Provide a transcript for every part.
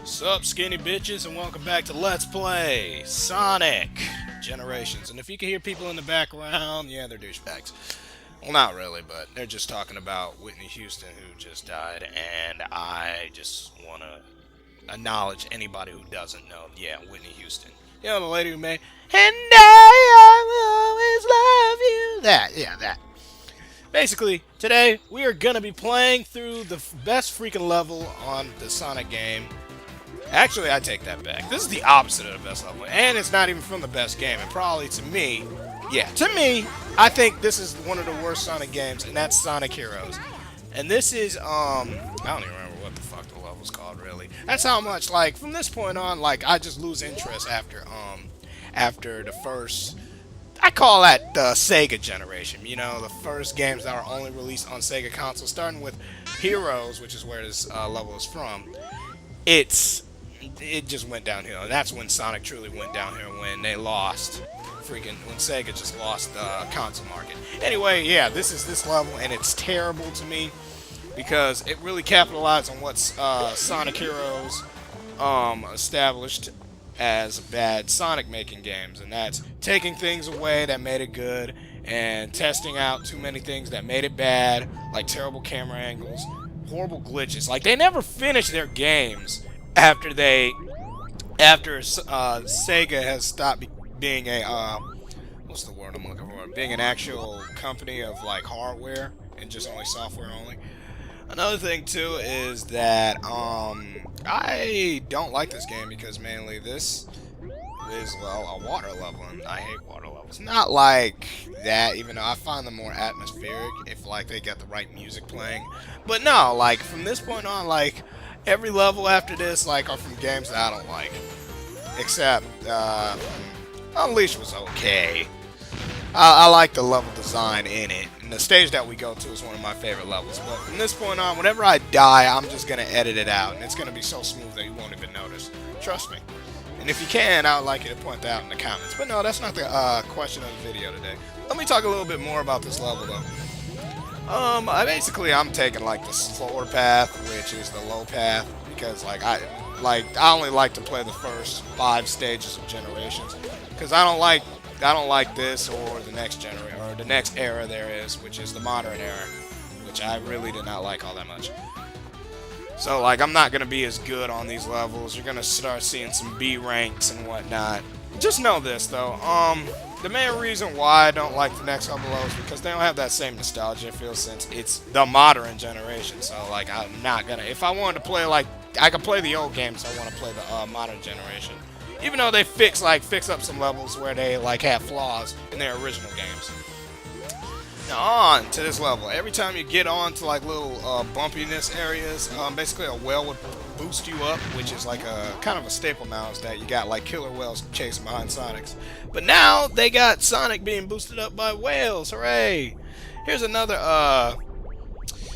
Sup, skinny bitches, and welcome back to Let's Play Sonic Generations. And if you can hear people in the background, yeah, they're douchebags. Well, not really, but they're just talking about Whitney Houston, who just died, and I just want to acknowledge anybody who doesn't know, yeah, Whitney Houston. You know, the lady who made, and I will always love you. That. Basically, today, we are going to be playing through the best freaking level on the Sonic game. Actually, I take that back. This is the opposite of the best level. And it's not even from the best game. And probably to me, I think this is one of the worst Sonic games, and that's Sonic Heroes. And this is, I don't even remember what the fuck the level's called, really. That's how much, like, from this point on, like, I just lose interest after the first, I call that the Sega generation. You know, the first games that are only released on Sega consoles, starting with Heroes, which is where this level is from. It just went downhill, and that's when Sonic truly went downhill, when they lost, when Sega just lost the console market. Anyway, yeah, this is this level, and it's terrible to me, because it really capitalized on what Sonic Heroes established as bad Sonic making games, and that's taking things away that made it good, and testing out too many things that made it bad, like terrible camera angles, horrible glitches. Like, they never finished their games after Sega has stopped being a what's the word I'm looking for? Being an actual company of like hardware and just only software only. Another thing too is that I don't like this game because mainly this is, well, a water level, and I hate water levels. Not like that, even though I find them more atmospheric if like they got the right music playing. But no, like from this point on, like every level after this, like, are from games that I don't like. Except, Unleashed was okay. I like the level design in it. And the stage that we go to is one of my favorite levels. But from this point on, whenever I die, I'm just going to edit it out. And it's going to be so smooth that you won't even notice. Trust me. And if you can, I would like you to point that out in the comments. But no, that's not the question of the video today. Let me talk a little bit more about this level, though. I'm taking like the slower path, which is the low path, because I only like to play the first 5 stages of Generations, because I don't like this or the next the next era there is, which is the modern era, which I really did not like all that much. So like I'm not gonna be as good on these levels. You're gonna start seeing some B ranks and whatnot. Just know this though, the main reason why I don't like the next couple levels is because they don't have that same nostalgia feel, since it's the modern generation. So like I'm not gonna, if I wanted to play, like, I can play the old games, I want to play the modern generation. Even though they fix up some levels where they like have flaws in their original games. Now on to this level, every time you get on to like little bumpiness areas, basically a whale would boost you up, which is like a kind of a staple now, is that you got like killer whales chasing behind Sonics. But now they got Sonic being boosted up by whales. Hooray! Here's another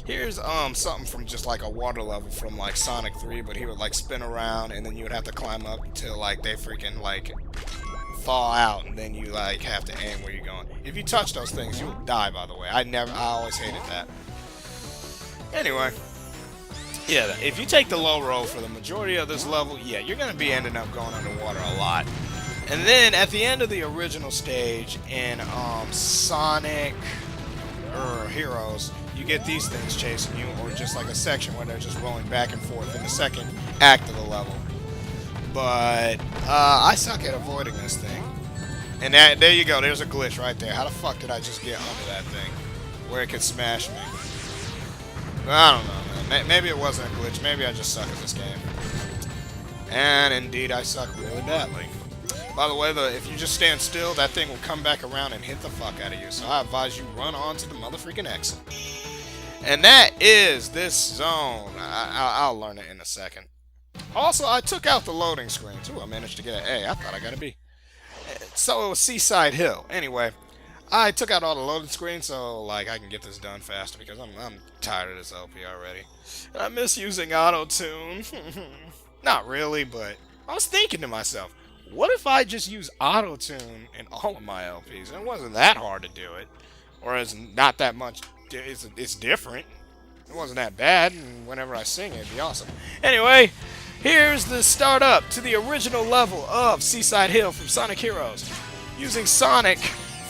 here's something from just like a water level from like Sonic 3, but he would like spin around and then you would have to climb up till like they freaking like fall out, and then you like have to aim where you're going. If you touch those things, you will die, by the way. I always hated that. Anyway, yeah, if you take the low road for the majority of this level, yeah, you're gonna be ending up going underwater a lot. And then at the end of the original stage in Sonic Heroes, you get these things chasing you, or just like a section where they're just rolling back and forth in the second act of the level. But I suck at avoiding this thing. And there you go, there's a glitch right there. How the fuck did I just get under that thing where it could smash me? I don't know, man. Maybe it wasn't a glitch. Maybe I just suck at this game. And indeed, I suck really badly. By the way, if you just stand still, that thing will come back around and hit the fuck out of you. So I advise you run on to the motherfreaking exit. And that is this zone. I'll learn it in a second. Also, I took out the loading screen too. I managed to get an A. I thought I got a B. So it was Seaside Hill. Anyway, I took out all the loading screens so like I can get this done faster, because I'm tired of this LP already. And I miss using Autotune. Not really, but I was thinking to myself, what if I just use Autotune in all of my LPs? And it wasn't that hard to do it, or it's not that much. It's different. It wasn't that bad, and whenever I sing, it'd be awesome. Anyway, Here's the start up to the original level of Seaside Hill from Sonic Heroes, using Sonic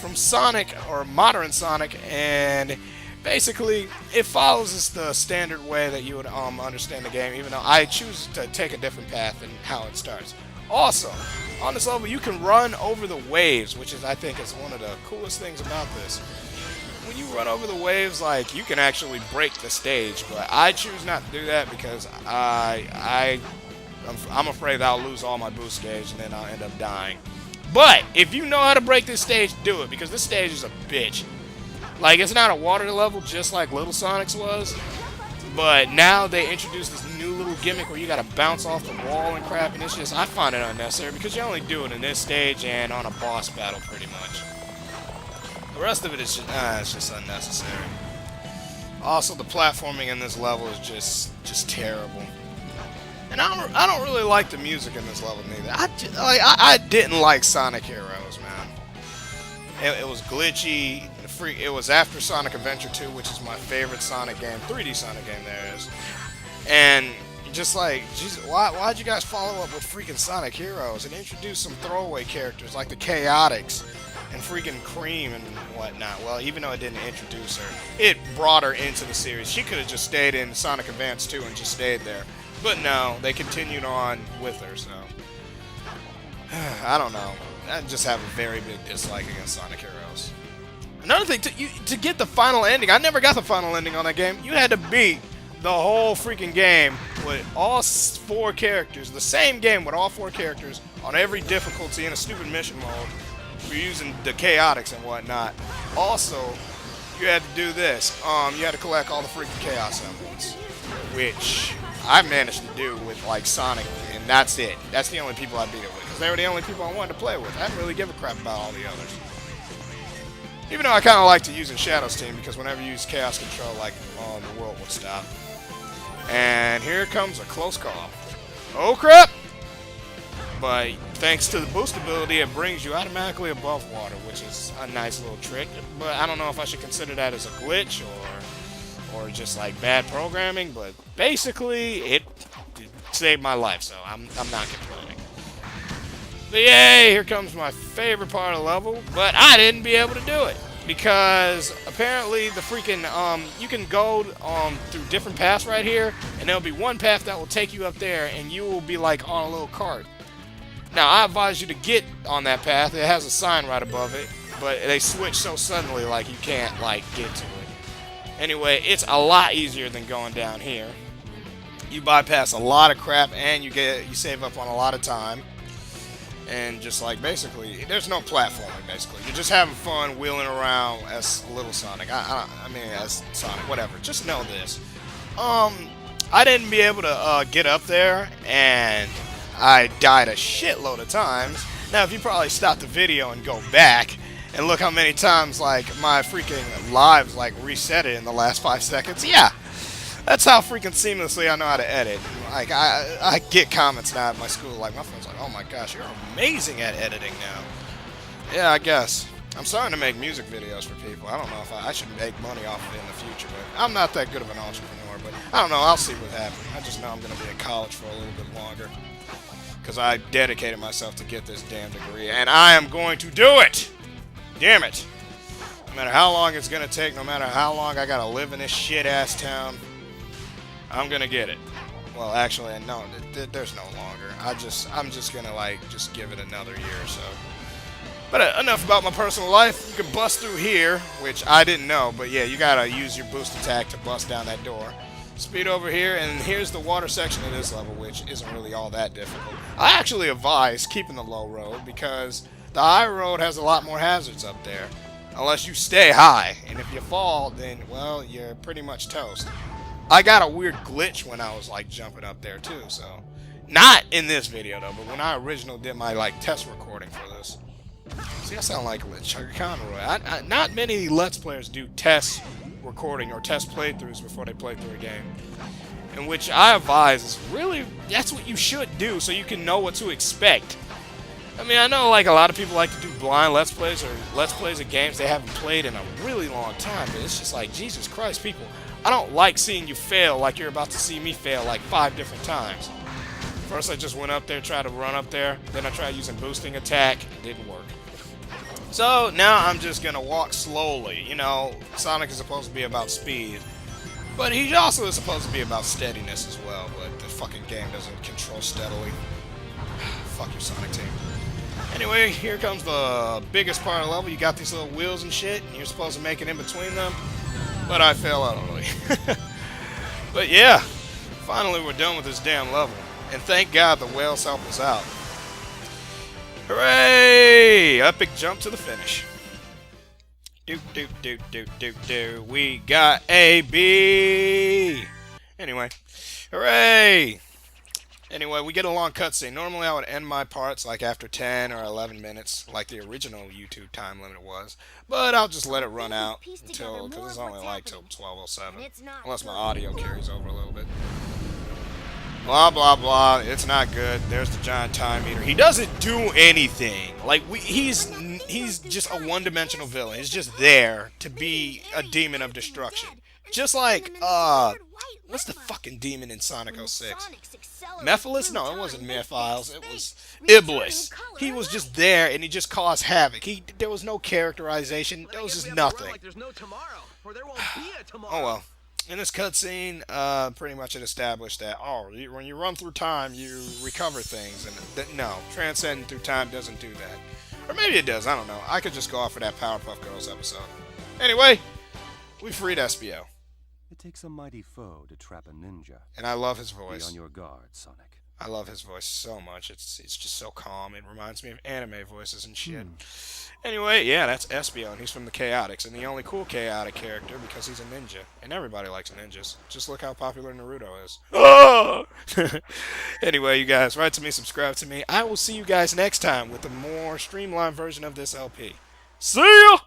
from Sonic or modern Sonic, and basically it follows the standard way that you would understand the game, even though I choose to take a different path in how it starts. Also, on this level you can run over the waves, which is I think is one of the coolest things about this. When you run over the waves, like, you can actually break the stage, but I choose not to do that because I'm afraid that I'll lose all my boost gauge and then I'll end up dying. But if you know how to break this stage, do it, because this stage is a bitch. Like, it's not a water level just like Little Sonic's was, but now they introduced this new little gimmick where you gotta bounce off the wall and crap, and it's just, I find it unnecessary because you only do it in this stage and on a boss battle pretty much. The rest of it is just, it's just unnecessary. Also, the platforming in this level is just terrible. And I don't really like the music in this level neither. I didn't like Sonic Heroes, man. It was glitchy. It was after Sonic Adventure 2, which is my favorite Sonic game, 3D Sonic game there is. And just like, Jesus, why'd you guys follow up with freaking Sonic Heroes and introduce some throwaway characters like the Chaotix and freaking Cream and whatnot? Well, even though it didn't introduce her, it brought her into the series. She could have just stayed in Sonic Advance 2 and just stayed there. But no, they continued on with her, so I don't know. I just have a very big dislike against Sonic Heroes. Another thing, to get the final ending, I never got the final ending on that game. You had to beat the whole freaking game with all 4 characters, the same game with all 4 characters on every difficulty in a stupid mission mode. You're using the Chaotix and whatnot. Also, you had to do this. You had to collect all the freaking Chaos Emeralds, which I managed to do with like Sonic, and that's it. That's the only people I beat it with, because they were the only people I wanted to play with. I didn't really give a crap about all the others. Even though I kind of liked to use in Shadow's team, because whenever you use Chaos Control, like, the world would stop. And here comes a close call. Oh crap! But thanks to the boost ability, it brings you automatically above water, which is a nice little trick. But I don't know if I should consider that as a glitch or just like bad programming. But basically, it saved my life, so I'm not complaining. But yay, here comes my favorite part of the level, but I didn't be able to do it because apparently the freaking, you can go through different paths right here, and there'll be one path that will take you up there, and you will be like on a little cart. Now, I advise you to get on that path. It has a sign right above it, but they switch so suddenly, like, you can't, like, get to it. Anyway, it's a lot easier than going down here. You bypass a lot of crap, and you save up on a lot of time. And just like, basically, there's no platforming, basically. You're just having fun wheeling around as Little Sonic. I mean, as Sonic, whatever. Just know this. I didn't be able to get up there, and I died a shitload of times. Now, if you probably stop the video and go back and look how many times, like, my freaking lives, like, reset it in the last 5 seconds, yeah. That's how freaking seamlessly I know how to edit. Like, I get comments now at my school, like, my friends are like, oh my gosh, you're amazing at editing now. Yeah, I guess. I'm starting to make music videos for people. I don't know if I should make money off of it in the future, but I'm not that good of an entrepreneur, but I don't know, I'll see what happens. I just know I'm going to be in college for a little bit longer, because I dedicated myself to get this damn degree, and I am going to do it! Damn it! No matter how long it's going to take, no matter how long I got to live in this shit-ass town, I'm gonna get it. Well, actually, no, there's no longer. I'm just gonna, like, just give it another year or so. But enough about my personal life. You can bust through here, which I didn't know, but yeah, you gotta use your boost attack to bust down that door. Speed over here, and here's the water section of this level, which isn't really all that difficult. I actually advise keeping the low road, because the high road has a lot more hazards up there. Unless you stay high, and if you fall, then, well, you're pretty much toast. I got a weird glitch when I was, like, jumping up there, too, so. Not in this video, though, but when I originally did my, like, test recording for this. See, I sound like Chugga Conroy. Not many Let's Players do test recording or test playthroughs before they play through a game. In which I advise is really, that's what you should do, so you can know what to expect. I mean, I know, like, a lot of people like to do blind Let's Plays or Let's Plays of games they haven't played in a really long time, but it's just like, Jesus Christ, people. I don't like seeing you fail like you're about to see me fail like 5 different times. First I just went up there, tried to run up there. Then I tried using boosting attack. It didn't work. So now I'm just going to walk slowly. You know, Sonic is supposed to be about speed. But he also is supposed to be about steadiness as well. But the fucking game doesn't control steadily. Fuck your Sonic team. Anyway, here comes the biggest part of the level. You got these little wheels and shit, and you're supposed to make it in between them. But I fail utterly. But yeah, finally we're done with this damn level. And thank God the whale's help us out. Hooray! Epic jump to the finish. Do. We got a B. Anyway, hooray! Anyway, we get a long cutscene. Normally I would end my parts like after 10 or 11 minutes, like the original YouTube time limit was. But I'll just let it run out until, because it's only like till 12:07. Unless my audio carries over a little bit. Blah, blah, blah. It's not good. There's the giant time meter. He doesn't do anything. Like, he's just a one-dimensional villain. He's just there to be a demon of destruction. Just like, what's the fucking demon in Sonic 06? Mephiles? No, it wasn't Mephiles. It was Iblis. He was just there, and he just caused havoc. There was no characterization. There was just nothing. Oh, well. In this cutscene, pretty much it established that, when you run through time, you recover things. And no, transcending through time doesn't do that. Or maybe it does, I don't know. I could just go off of that Powerpuff Girls episode. Anyway, we freed Espio. It takes a mighty foe to trap a ninja. And I love his voice. Be on your guard, Sonic. I love his voice so much. It's just so calm. It reminds me of anime voices and shit. Anyway, yeah, that's Espio, and he's from the Chaotix, and the only cool Chaotic character because he's a ninja. And everybody likes ninjas. Just look how popular Naruto is. Oh! Anyway, you guys, write to me, subscribe to me. I will see you guys next time with a more streamlined version of this LP. See ya!